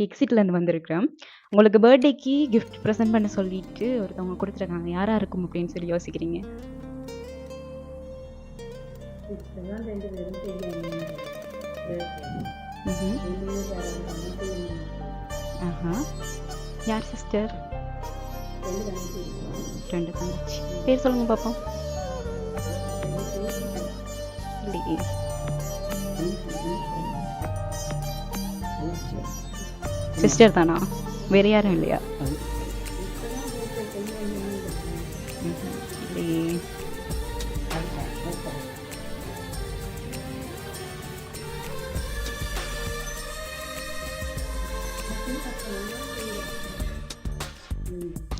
எக்ஸிட்லேருந்து வந்திருக்கிறேன். உங்களுக்கு பர்த்டேக்கு கிஃப்ட் ப்ரெசென்ட் பண்ண சொல்லிட்டு ஒருத்தவங்க குடுத்துருக்காங்க. யாரா இருக்கும் அப்படின்னு சொல்லி யோசிக்கிறீங்க? இப்பதான் 2 பேரும் தெரியும். ம்ஹ்ம். ஆஹா. யார் சிஸ்டர்? 2 தங்கச்சி. பேர் சொல்லுங்க பாப்போம். இல்லையே. சிஸ்டர் தானா? வேற யாரும் இல்லையா? ம்ஹ்ம். இல்லையே.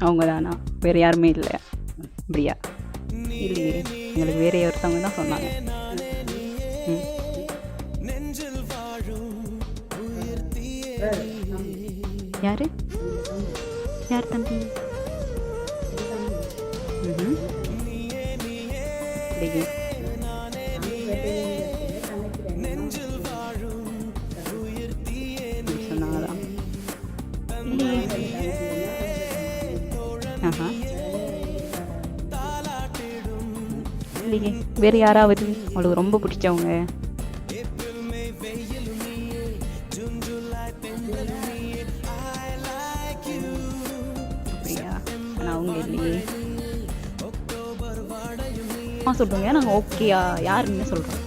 அவங்க தானா? வேற யாருமே இல்லையா? அப்படியா? இல்லையே. எங்களுக்கு வேற ஒருத்தவங்க தான் சொன்னாங்க. ம். யாரு? யார் தம்பி? ம்ஹ்ம். இல்லையே. அப்படி சொன்னாங்களா? இல்லையே. ஆஹா. இல்லையே. வேற யாராவது உங்களுக்கு ரொம்ப பிடிச்சவங்க? அப்படியா? ஆனா அவங்க இல்லையே. சொல்லுங்க. நாங்க ஓகேயா யாருன்னு சொல்றோம்.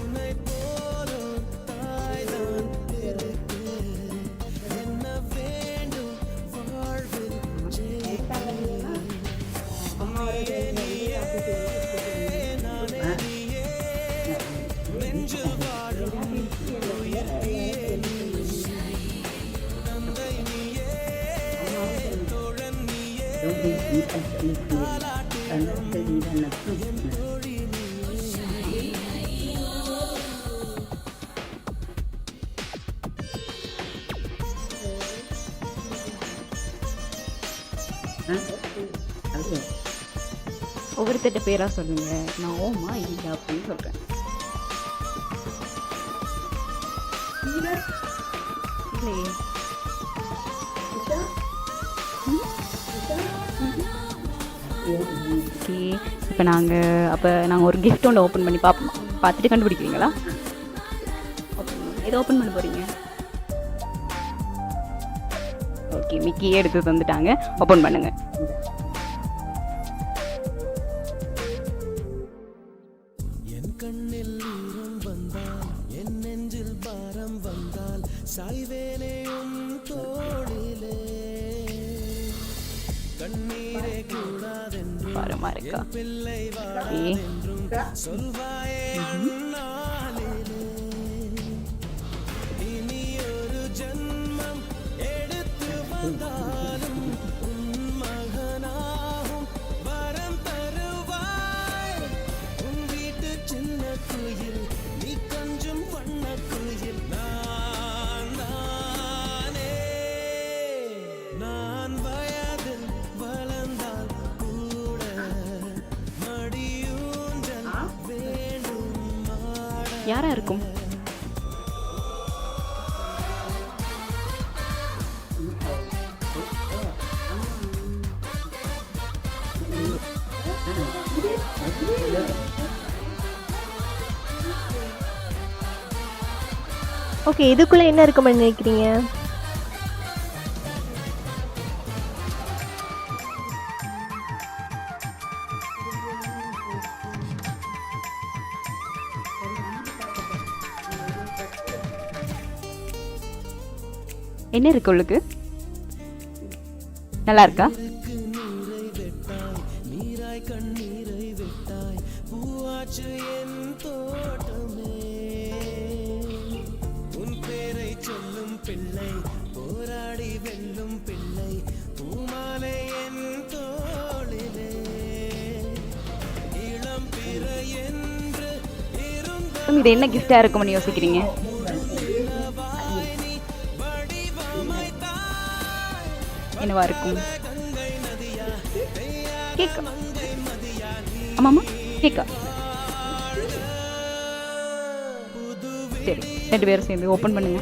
ஒவ்வொருத்தட்ட பேரா சொல்லுங்க. நான் ஓமா இல்லையா அப்படின்னு சொல்றேன். இல்லையே. ஓகே. இப்போ நாங்கள் ஒரு கிஃப்ட் ஒன்று ஓப்பன் பண்ணி பார்ப்போம். பார்த்துட்டு கண்டுபிடிக்கிறீங்களா? எதை ஓப்பன் பண்ண போறீங்க? ஓகே, மிக்கியே எடுத்து தந்துட்டாங்க. ஓப்பன் பண்ணுங்க. பாரமா இருக்கா? ஓகே. யாரா இருக்கும்? ஓகே, இதுக்குள்ள என்ன இருக்கும்னு நினைக்கிறீங்க? என்ன இருக்கு உள்ளுக்கு? நல்லா இருக்கா? இது என்ன கிஃப்டா இருக்கும்னு யோசிக்கிறீங்க? என்னவா இருக்கும்? கேக்கா? ஆமாமா, கேக்கா. சரி, 2 பேரும் சேர்ந்து ஓப்பன் பண்ணுங்க.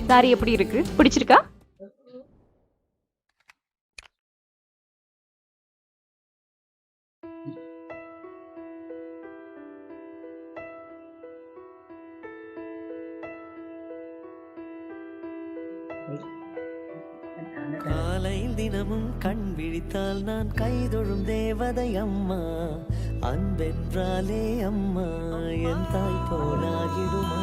சாரி எப்படி இருக்கு, பிடிச்சிருக்கா? காலையில் தினமும் கண் விழித்தால் நான் கைதொழும் தேவதை அம்மா. அன்பென்றாலே அம்மா என் தாய் போலாகிடுமா.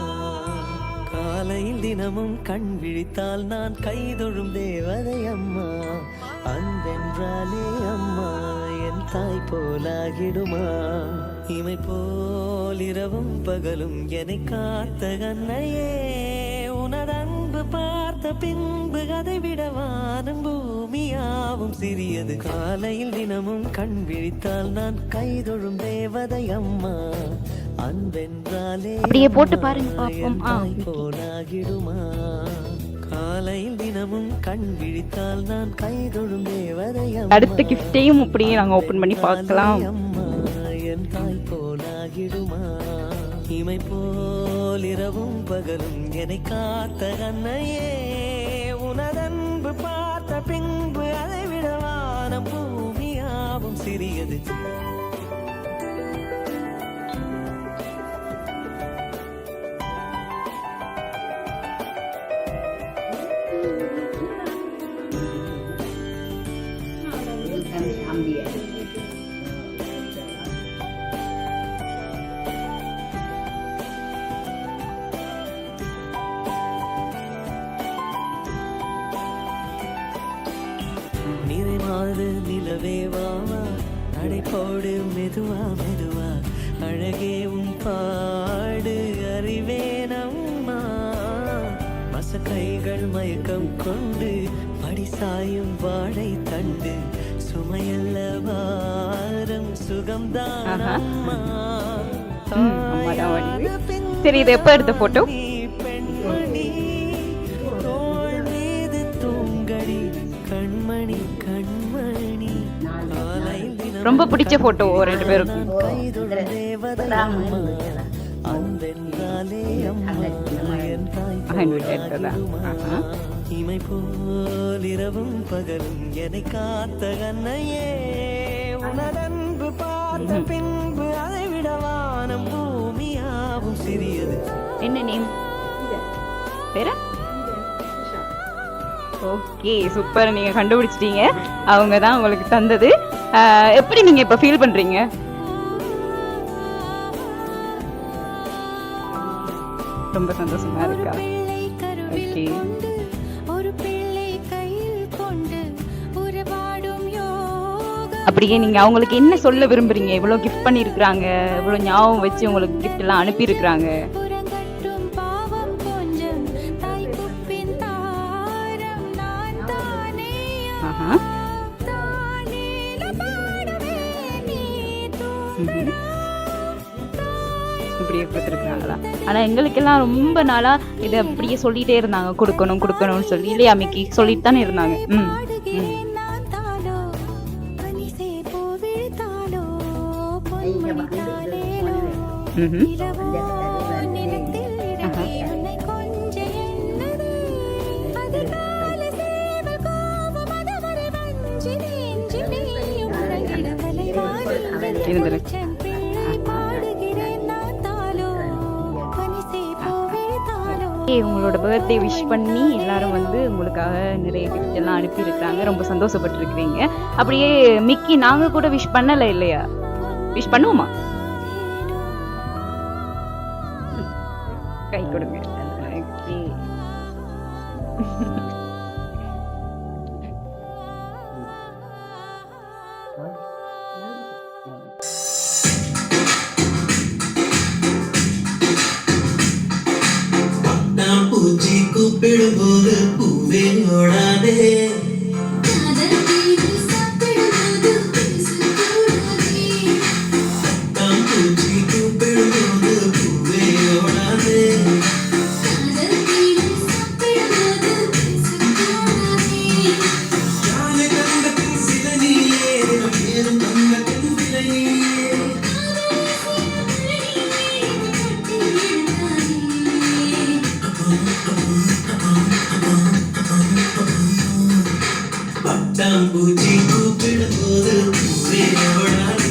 காலையில் தினமும் கண் விழித்தால் நான் கைதொழும் தேவதை அம்மா. அன்பென்றாலே அம்மா என் தாய் போலாகிடுமா. இமை போல் இரவும் பகலும் என்னை காத்த கண்ணையே, உனதன்பு பார்த்த பின்பு அதை விட வானம் பூமியாவும் சிறியது. காலையில் தினமும் கண் விழித்தால் நான் கைதொழும் தேவதை அம்மா. அன்பென்றாலே அப்படியே போட்டு பாருங்க பாப்போம். போலாகிடுமா. காலையில் தினமும் கண் விழித்தால் நான் கைதொழும் தேவதை அம்மா. அடுத்த கிஃப்டையும் அப்படியே நாங்க ஓபன் பண்ணி பார்க்கலாம். அம்மா என் தாய் போலாகிடுமா. இமை போல் இரவும் பகலும் என்னை காத்த கண்ணையே, உனதன்பு பார்த்த பின்பு அதை விட வானம் பூமியாவும் சிறியது. நிறைமாறு நிலவே வாவா, நடைபோடு மெதுவா மெதுவா, அழகே உன் பாடு அறிவேனம்மா. மசக்கைகள் மயக்கம் கொண்டு படிசாயும் வாழை தண்டு, சுமையல்ல வாரம் சுகம்தான் அம்மா. சரி, இது எப்ப எடுத்த போட்டோ? பெண்மணி தோள் மீது தூங்கடி கண்மணி கண்மணி. ரொம்ப பிடிச்ச போட்டோ ரெண்டு பேருக்கும். கைதொழும் தேவதை அம்மா. அன்பென்றாலே அம்மா என் தாய் போலாகிடுமா. இமை போல் இரவும் பகலும் என்னை காத்த கண்ணையே, உனதன்பு பார்த்த பின்பு அதை விட வானம் பூமியாவும் சிறியது. என்ன நேம்? பேர? ஓகே, சூப்பர், நீங்க கண்டுபிடிச்சிட்டீங்க. அவங்க தான் உங்களுக்கு தந்தது. எப்படி நீங்க இப்ப ஃபீல் பண்றீங்க? ரொம்ப சந்தோஷமா இருக்கா? ஓகே. அப்படியே நீங்க அவங்களுக்கு என்ன சொல்ல விரும்புறீங்க? இவ்வளவு கிஃப்ட் பண்ணிருக்காங்க, இவ்வளவு ஞாபகம் வச்சு உங்களுக்கு கிஃப்ட் எல்லாம் அனுப்பி இருக்காங்க. இப்படியே கொடுத்துருக்காங்களா? ஆனா எங்களுக்கெல்லாம் ரொம்ப நாளா இதை அப்படியே சொல்லிட்டே இருந்தாங்க, கொடுக்கணும் கொடுக்கணும்னு சொல்லி. இல்லையா மிக்கி? சொல்லிட்டு தானே இருந்தாங்க. உங்களோட பர்த்டே விஷ் பண்ணி எல்லாரும் வந்து உங்களுக்காக நிறைய கிஃப்ட் எல்லாம் அனுப்பி இருக்காங்க. ரொம்ப சந்தோஷப்பட்டிருக்கிறீங்க. அப்படியே மிக்கி, நாங்க கூட விஷ் பண்ணல இல்லையா? விஷ் பண்ணுவோமா? கை கொடுங்க. பூச்சி கூப்பிடும்போது பூவே ஓடாதே, பூச்சி கூப்பிடும்போது பூவே ஓடாதே. யார் கூப்பிடும்போது பூவே ஓடாதே